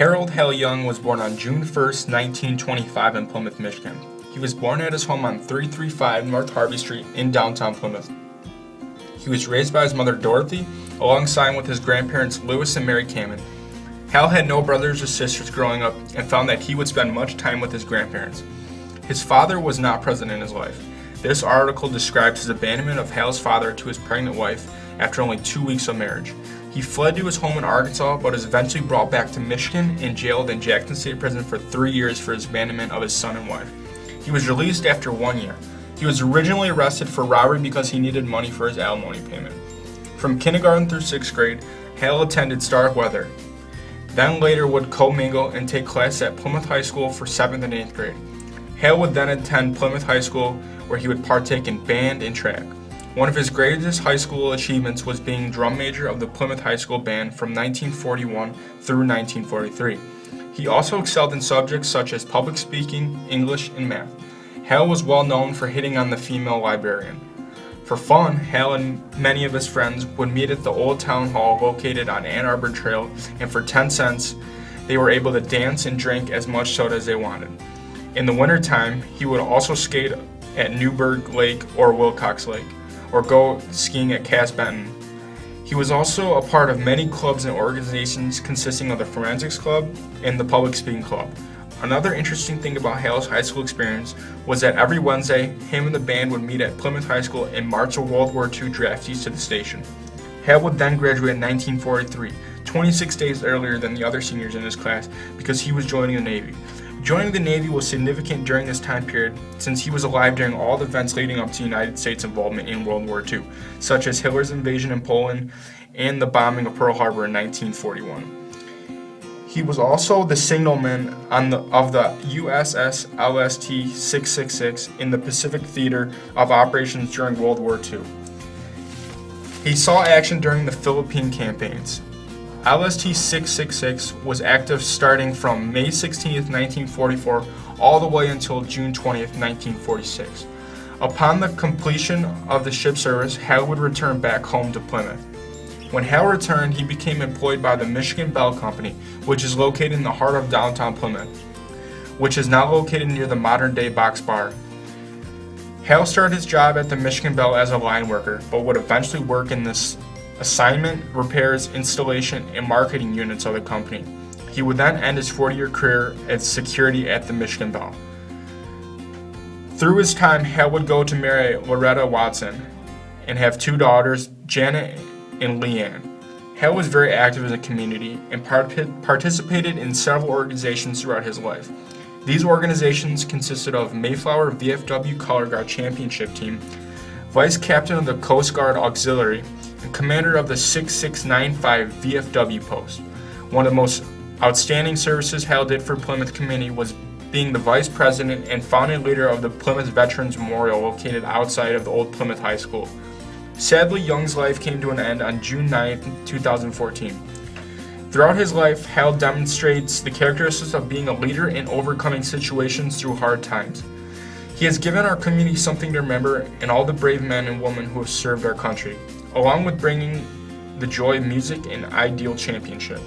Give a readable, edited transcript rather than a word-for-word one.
Harold Hal Young was born on June 1st, 1925 in Plymouth, Michigan. He was born at his home on 335 North Harvey Street in downtown Plymouth. He was raised by his mother Dorothy, alongside with his grandparents Lewis and Mary Kamen. Hal had no brothers or sisters growing up and found that he would spend much time with his grandparents. His father was not present in his life. This article describes his abandonment of Hal's father to his pregnant wife after only 2 weeks of marriage. He fled to his home in Arkansas, but was eventually brought back to Michigan and jailed in Jackson State Prison for 3 years for his abandonment of his son and wife. He was released after 1 year. He was originally arrested for robbery because he needed money for his alimony payment. From kindergarten through 6th grade, Hal attended Starkweather, then later would co-mingle and take classes at Plymouth High School for 7th and 8th grade. Hal would then attend Plymouth High School, where he would partake in band and track. One of his greatest high school achievements was being drum major of the Plymouth High School Band from 1941 through 1943. He also excelled in subjects such as public speaking, English, and math. Hal was well known for hitting on the female librarian. For fun, Hal and many of his friends would meet at the Old Town Hall located on Ann Arbor Trail, and for 10 cents, they were able to dance and drink as much soda as they wanted. In the wintertime, he would also skate at Newburgh Lake or Wilcox Lake, or go skiing at Cass Benton. He was also a part of many clubs and organizations consisting of the Forensics Club and the Public Speaking Club. Another interesting thing about Hal's high school experience was that every Wednesday, him and the band would meet at Plymouth High School and march a World War II draftees to the station. Hal would then graduate in 1943, 26 days earlier than the other seniors in his class, because he was joining the Navy. Joining the Navy was significant during this time period since he was alive during all the events leading up to the United States involvement in World War II, such as Hitler's invasion in Poland and the bombing of Pearl Harbor in 1941. He was also the signalman of the USS LST-666 in the Pacific Theater of Operations during World War II. He saw action during the Philippine campaigns. LST-666 was active starting from May 16, 1944, all the way until June 20, 1946. Upon the completion of the ship service, Hal would return back home to Plymouth. When Hal returned, he became employed by the Michigan Bell Company, which is located in the heart of downtown Plymouth, which is now located near the modern-day Box Bar. Hal started his job at the Michigan Bell as a line worker, but would eventually work in this assignment, repairs, installation, and marketing units of the company. He would then end his 40-year career as security at the Michigan Bell. Through his time, Hal would go to marry Loretta Watson and have 2 daughters, Janet and Leanne. Hal was very active in the community and participated in several organizations throughout his life. These organizations consisted of Mayflower VFW Color Guard Championship Team, Vice Captain of the Coast Guard Auxiliary, and Commander of the 6695 VFW Post. One of the most outstanding services Hal did for Plymouth community was being the Vice President and founding leader of the Plymouth Veterans Memorial located outside of the old Plymouth High School. Sadly, Young's life came to an end on June 9, 2014. Throughout his life, Hal demonstrates the characteristics of being a leader and overcoming situations through hard times. He has given our community something to remember and all the brave men and women who have served our country, along with bringing the joy of music and ideal championship.